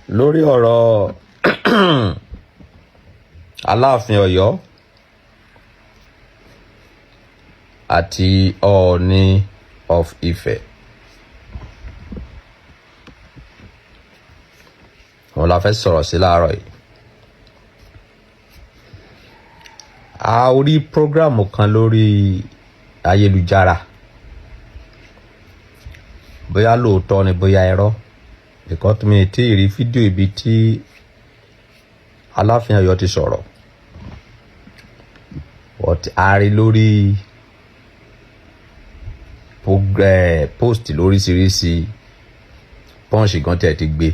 lórí ọ̀rọ̀ Aláàfin Ọ̀yọ́ àti Ọọ̀ni of Ifẹ̀. Wọ́n la fẹ́ sọ̀rọ̀ sí láàárọ̀ yìí. A orí prógrámù kan lórí ayélujára, bóyá lóòótọ́ ni bóyá irọ́, because mi tí rí fídíò ibi tí Aláàfin Ọ̀yọ́ ti sọ̀rọ̀, but a rí lórí post lóríṣiríṣi, Punch gan tẹ̀ ti gbé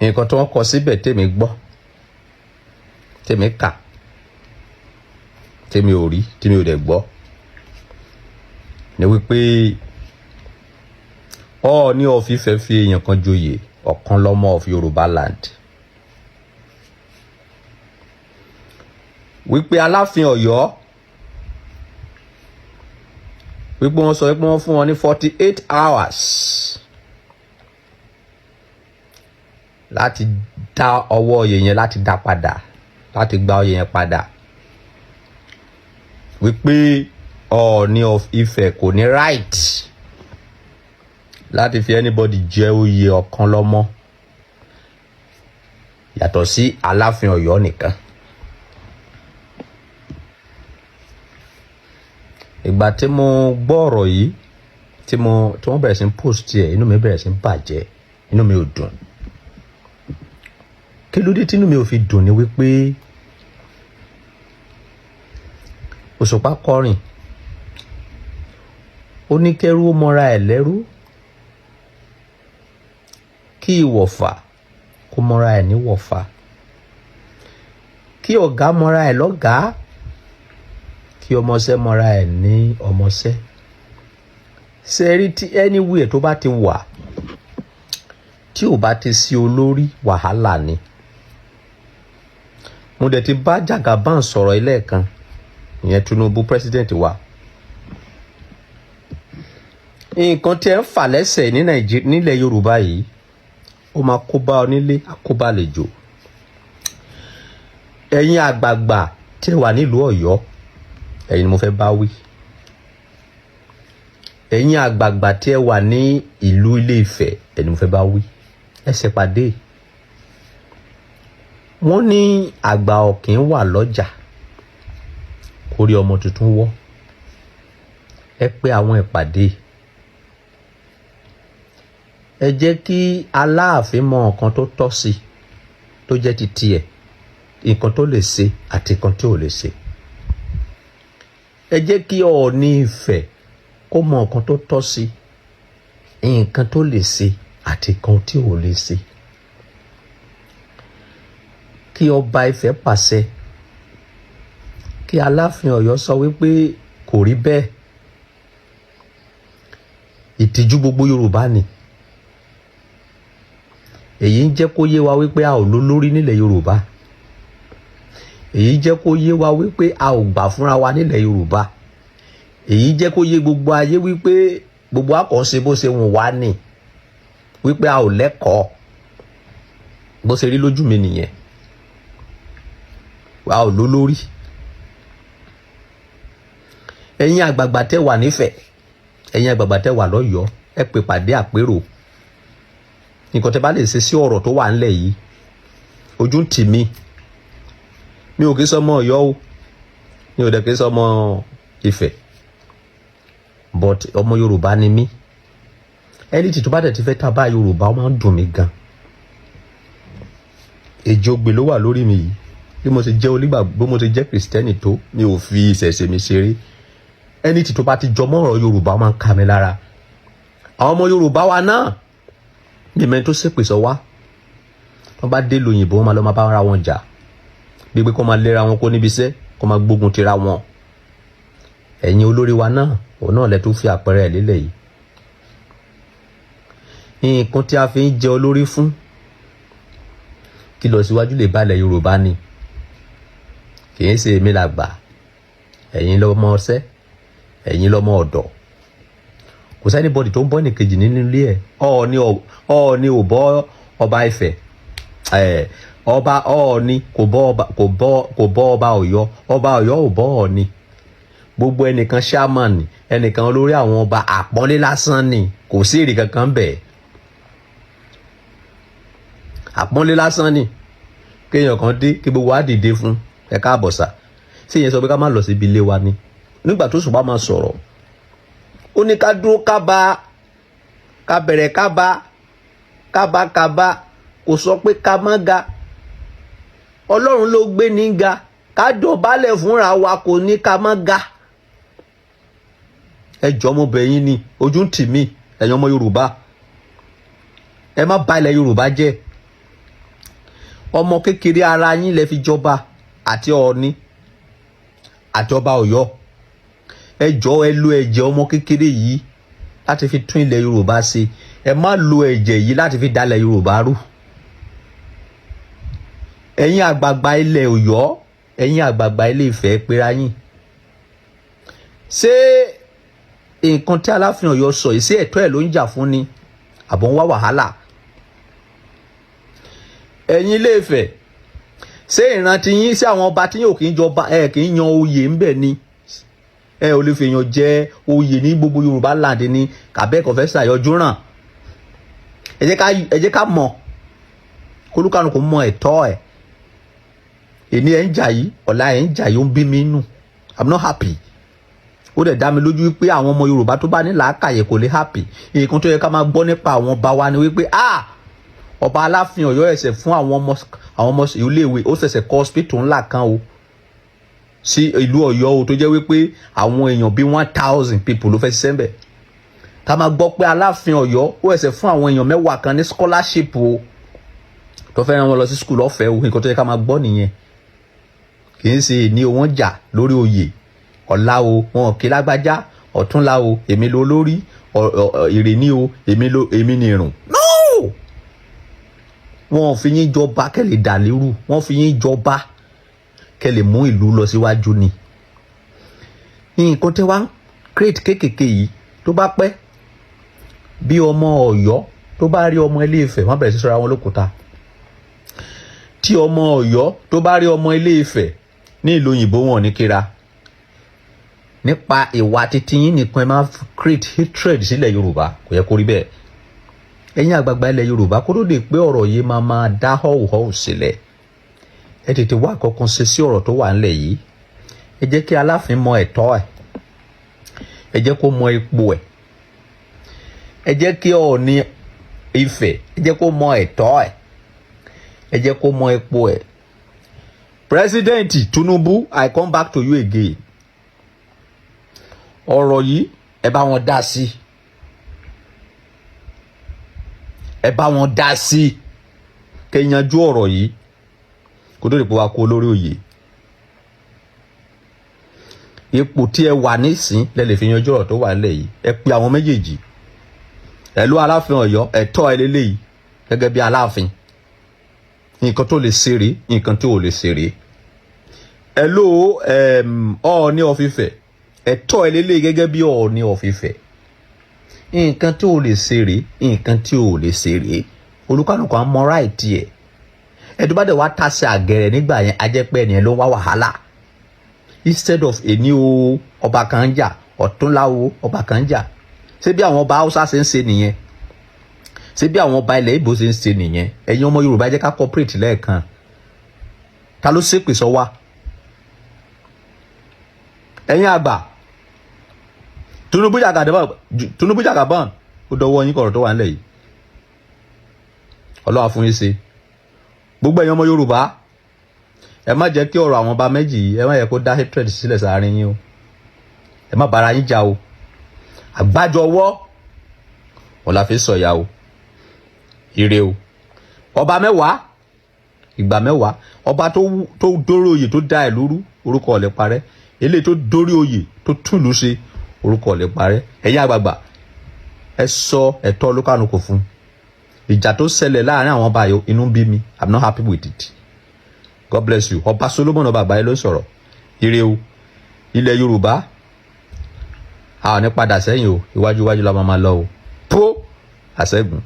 nǹkan tí wọ́n kọ síbẹ̀, tèmi gbọ́, tèmi kà, tèmi ò rí, tèmi ò dẹ̀ gbọ́, ni wípé Ọọ̀ni of Ifẹ̀ fi èèyàn kan joyè ọ̀kan lọ́mọ of Yorùbá land. Wípé Aláàfin Ọ̀yọ́, wípé wọ́n sọ wípé wọ́n fún wọn ní 48 hours láti dá ọwọ́ oyè yẹn, láti dá padà, láti gba oyè yẹn padà. Wípé Ọọ̀ni of Ifẹ̀ kò ní right láti fi anybody jẹ oyè ọ̀kan lọ́mọ yàtọ̀ sí Aláàfin Ọ̀yọ́ nìkan. Ìgbà tí mo gbọ́ ọ̀rọ̀ yìí, tí wọ́n bẹ̀rẹ̀ sí post ẹ̀, inú mi bẹ̀rẹ̀ sí bàjẹ́, inú mi ò dùn. Kí ló dé tí inú mi ò fi dùn ni wípé Òṣùpá kọrin, ó ní kẹ́rú ó mọra ẹ̀ lẹ́rú, kí ìwọ̀fà kó mọra ẹ̀ ní wọ̀fà, kí ọ̀gá mọra ẹ̀ lọ́gàá, kí ọmọṣẹ́ mọra ẹ̀ ní ọmọṣẹ́. Sẹ́rí tí anywhere tó bá ti wà, tí ò bá ti sí olórí, wàhálà ni. Mo dẹ̀ ti bá Jagaban sọ̀rọ̀ ilé kan, ìyẹn Tinubu president wa. Nǹkan tí ẹ ń fà lẹ́sẹ̀ ní Nàìjíríà, nílẹ̀ Yorùbá yìí, ó máa kó bá onílé, àkóbá àlejò. Ẹ̀yin àgbààgbà tí ẹ wà nílùú Ọ̀yọ́, ẹ̀yin ni mo fẹ́ bá wí. Ẹ̀yin àgbààgbà tí ẹ wà ní ìlú Ilé Ifẹ̀, ẹ̀yin ni mo fẹ́ bá wí. Ẹ ṣe pàdé. Wọ́n ní àgbà ọ̀kín wà lọ́jà, kórí ọmọ tuntun wọ́. Ẹ pé àwọn ìpàdé. Ẹ jẹ́ kí Aláàfin mọ nǹkan tó tọ́ sí, tó jẹ́ ti tiẹ̀, nǹkan tó lè ṣe àti nǹkan tí ò lè ṣe. Ẹ jẹ́ kí Ọọ̀ni Ifẹ̀ kó mọ nǹkan tó tọ́ sí, nǹkan tó lè ṣe àti nǹkan tí ò lè ṣe. Kí ọba Ifẹ̀ pàṣẹ, kí Aláàfin Ọ̀yọ́ sọ wípé kò rí bẹ́ẹ̀. Ìtìjú gbogbo Yorùbá ni. Èyí ń jẹ́ kó yé wa wípé a ò lólórí nílẹ̀ Yorùbá. Èyí jẹ́ kó yé wa wípé a ò gbà fúnra wa nílẹ̀ Yorùbá. Èyí jẹ́ kó yé gbogbo ayé wípé gbogbo àkànṣe bó ṣe wùn wá ni, wípé a ò lẹ́kọ̀ọ́. Bó ṣe rí lójú mi nìyẹn. A ò lólórí. Ẹ̀yin àgbààgbà tẹ́ wà nífẹ̀ẹ́, ẹ̀yin àgbààgbà tẹ́ wà lọ́yọ̀ọ́, ẹ pè pàdé àpérò. Nǹkan tẹ́ bá lè ṣe sí ọ̀rọ̀ tó wà ńlẹ̀ yìí, ojú ń tì mí. Mi ò kí sọmọ Ọ̀yọ́ o, mi ò dẹ̀ kí sọmọ Ifẹ̀, but ọmọ Yorùbá ni mí. Ẹni tí tó bá dẹ̀ ti fẹ́ tábà Yorùbá, ó máa ń dùn mí gan. Èjì ogbè ló wà lórí mi yìí. Bí mo ṣe jẹ́ onígbàgbọ́, bí mo ṣe jẹ́ Kristẹni tó, mi ò fi ìṣẹ̀ṣe mi ṣeré. Ẹni tí tó bá ti jọmọ́ ọ̀rọ̀ Yorùbá máa ń ká mi lára. Àwọn ọmọ Yorùbá wa náà, ní mẹ́rin tó ṣépè sọ wá, wọ́n bá dé lóyìnbó, wọ́n máa lọ máa bá ara wọn jà, bí pé kó máa lera wọn kó níbi iṣẹ́, kó máa gbógun tira wọn. Ẹ̀yin olórí wa náà, òun náà lẹ tó fi àpẹẹrẹ ẹ̀ lélẹ̀ yìí. Nǹkan tí a fi ń jẹ olórí fún, kí lọ síwájú lè balẹ̀ Yorùbá ni. Kì í ṣe èmi làgbà, ẹ̀yin lọ́mọ ọṣẹ́, ẹ̀yin lọ́mọ ọ̀dọ̀. kò sẹ́ni bọ́dì tó ń bọ́ ẹnìkejì nínú ilé ẹ̀. Ọọ̀ni ò bọ́ ọba Ifẹ̀, ọba Ọọ̀ni kò bọ́ ọba Ọ̀yọ́, ọba Ọ̀yọ́ ò bọ́ Ọọ̀ni. Gbogbo ẹnìkan ṣáàmánì, ẹnìkan olórí àwọn ọba, àpọ́nlé lásán ni, kò sí èrè kankan bẹ́ẹ̀. Àpọ́nlé lásán ni kéèyàn kan dé kí gbogbo wa dìde fún ẹ káàbọ̀ sà. sí ìyẹn sọ pé ká má lọ síbi ilé wa ni. Nígbà tó Òṣùpá máa sọ̀rọ̀, ó ní ká dúró ká bẹ̀rẹ̀ kábà, kò sọ pé ká má ga. Ọlọ́run ló gbé ní ga, ká dọ̀bálẹ̀ fúnra wa, kò ní ká má ga. Ẹ jọ̀ọ́ mo bẹ̀ yín ni, ojú ń tì mí, ẹ̀yin ọmọ Yorùbá, ẹ má bà ilẹ̀ Yorùbá jẹ́. Ọmọ kékeré ara yín lẹ fi jọba, àti Ọọ̀ni àti ọba Ọ̀yọ́. Ẹ jọ̀ọ́ ẹ lo ẹ̀jẹ̀ ọmọ kékeré yìí láti fi tún ilẹ̀ Yorùbá ṣe. Ẹ má lo ẹ̀jẹ̀ yìí láti fi dálẹ̀ Yorùbá rú. Ẹ̀yin àgbààgbà ilẹ̀ Ọ̀yọ́, ẹ̀yin àgbààgbà ilé Ifẹ̀, pera yín. Ṣé nǹkan tí Aláàfin Ọ̀yọ́ sọ yìí, ṣé ẹ̀tọ́ ẹ̀ ló ń jà fún ni àbọ̀ ń wá wàhálà? Ẹ̀yin ilé Ifẹ̀, ṣé ìrántí yín sí àwọn ọba tí yóò kì í jọba, kì í yan oyè ń bẹ̀ ni? Ẹ ò lè fi èèyàn jẹ oyè ní gbogbo Yorùbá land ni kàbẹ́ẹ̀kọ́ fẹ́ ṣàyọjú ràn. Ẹ jẹ́ ká mọ̀, kólúkàlùkù mọ ẹ̀tọ́ ẹ̀. Èní ẹ̀ ń jà yìí, ọ̀la ẹ̀ ń jà yìí, ó ń bí mi nù. I'm not happy. Ó dẹ̀ dá mi lójú wípé àwọn ọmọ Yorùbá tó bá ní làákàyè kò lè happy. Nǹkan tó yẹ ká máa gbọ́ nípa àwọn ọba wa ni wípé ọba Aláàfin Ọ̀yọ́ ẹ̀sẹ̀ fún àwọn ọmọ iléèwé, ó ṣẹ̀ṣẹ̀ kọ́ hospital ńlá kan o sí ìlú Ọ̀yọ́ o, tó jẹ́ wípé àwọn èèyàn bíi 1000 people ló fẹ́ ṣiṣẹ́ ńbẹ̀. Ká máa gbọ́ pé Aláàfin Ọ̀yọ́ ó ẹ̀sẹ̀ fún àwọn èèyàn 10 kan ní scholarship o, tó fẹ́ rán wọn lọ sí school ọ̀fẹ́ o. Nǹkan tó yẹ ká máa gbọ́ nìyẹn. Kì í ṣe ní wọ́n jà lórí oyè. Ọ̀la o wọn kì í lágbájá, ọ̀túnla o èmi lo lórí, ìrèní o èmi ni ìrùn. No, wọn ò fi yín jọba kẹ́ lè dà lérú, wọ́n fi yín jọba kẹ́ lè mú ìlú lọ síwájú ni. Nǹkan tí wọ́n create kéékèèké yìí, tó bá pẹ́ bí ọmọ Ọ̀yọ́ tó bá rí ọmọ Ilé Ifẹ̀, wọ́n bẹ̀rẹ̀ sí sọ́ra wọn lókúta. Tí ọmọ Ọ̀yọ́ tó bá rí ọmọ Ilé Ifẹ̀ ní ìlú òyìnbó, wọn ò ní kíra. Nípa ìwà títí yín nìkan ẹ máa create hatred sílẹ̀ Yorùbá, kò yẹ kó rí bẹ́ẹ̀. Ẹ̀yin àgbààgbà ilẹ̀ Yorùbá, kó tó dé pé ọ̀rọ̀ yìí máa dá họ́wùhọ́wù sílẹ̀, ẹ tètè wá kankan ṣe sí ọ̀rọ̀ tó wà ńlẹ̀ yìí. Ẹ jẹ́ kí Aláàfin mọ ẹ̀tọ́ ẹ̀, ẹ jẹ́ kó mọ ipò ẹ̀, ẹ jẹ́ kí Ọọ̀ni Ifẹ̀, ẹ jẹ́ kó mọ ẹ̀tọ́ ẹ̀, ẹ jẹ́ kó mọ ipò ẹ̀. President Tinubu, I come back to you again. Ọ̀rọ̀ yìí ẹ bá wọn dá sí, ẹ bá wọn dá sí, kẹ́ yanjú ọ̀rọ̀ yìí kó tó lè pọ̀ wá kó olórí òye. Ipò tí ẹ wà nísìn lẹ lè fi yanjú ọ̀rọ̀ tó wà nílẹ̀ yìí. Ẹ pe àwọn méjèèjì, ẹ ló Aláàfin Ọ̀yọ́, ẹ̀tọ́ ẹ lélẹ́yìí gẹ́gẹ́ bí Aláàfin. Nǹkan tó lè ṣeré, nǹkan tí ò lè ṣeré. Ẹ ló Ọọ̀ni of Ifẹ̀, ẹ̀tọ́ ẹ lélẹ́yìí gẹ́gẹ́ bí Ọọ̀ni of Ifẹ̀. Nǹkan tí ò lè ṣeré, nǹkan tí ò lè ṣeré. Olúkálùkù á mọ right ẹ̀. Ẹ̀dùn bá dẹ̀ wá tàṣẹ àgẹ̀rẹ̀ nígbà yẹn, a jẹ́ pé ẹnìyẹn ló ń wá wàhálà. Instead of èní o ọba kan jà, ọ̀túnla o ọba kan jà. Ṣé bí àwọn ọba Haúsá ṣe ń ṣe nìyẹn? Ṣé bí àwọn ọba ilẹ̀ Ìgbò ṣe ń ṣe nìyẹn? Ẹ̀yin ọmọ Yorùbá, jẹ́ ká cooperate lẹ́ẹ̀kan. Ta ló ṣépè sọ wá? Ẹ̀yin àgbà, Tinubu Jagaban, ó dọwọ́ yín kọ̀rọ̀ tó wà nílẹ̀ yìí. Ọlọ́run á fún yín ṣe. Gbogbo ẹ̀yin ọmọ Yorùbá, ẹ má jẹ́ kí ọ̀rọ̀ àwọn ọba méjì yìí, ẹ má yẹ kó dá hatred sílẹ̀ sáàrin yín o. Ẹ má bára yín jà o. Àgbájọ ọwọ́ wọn la fi sọ̀yà o. Ire o. Ọba 10, ìgbà 10. Ọba tó dórí oyè tó dá ẹ̀ lóru, orúkọ ò lè parẹ́. Eléyìí tó dórí oyè tó túlù ṣe, orúkọ ò lè parẹ́. Ẹ̀yin àgbààgbà, ẹ sọ ẹ̀tọ́ olúkálùkù fún. Ìjà tó ṣẹlẹ̀ láàrin àwọn ọba yìí, inú bí mi. I'm not happy with it. God bless you. Ọba Solomon ọba àgbáyé ló sọ̀rọ̀. Ire o. Ilẹ̀ Yorùbá a ò ní padà sẹ́yìn o, iwájú iwájú la máa lọ o. Pro àṣẹ́gun.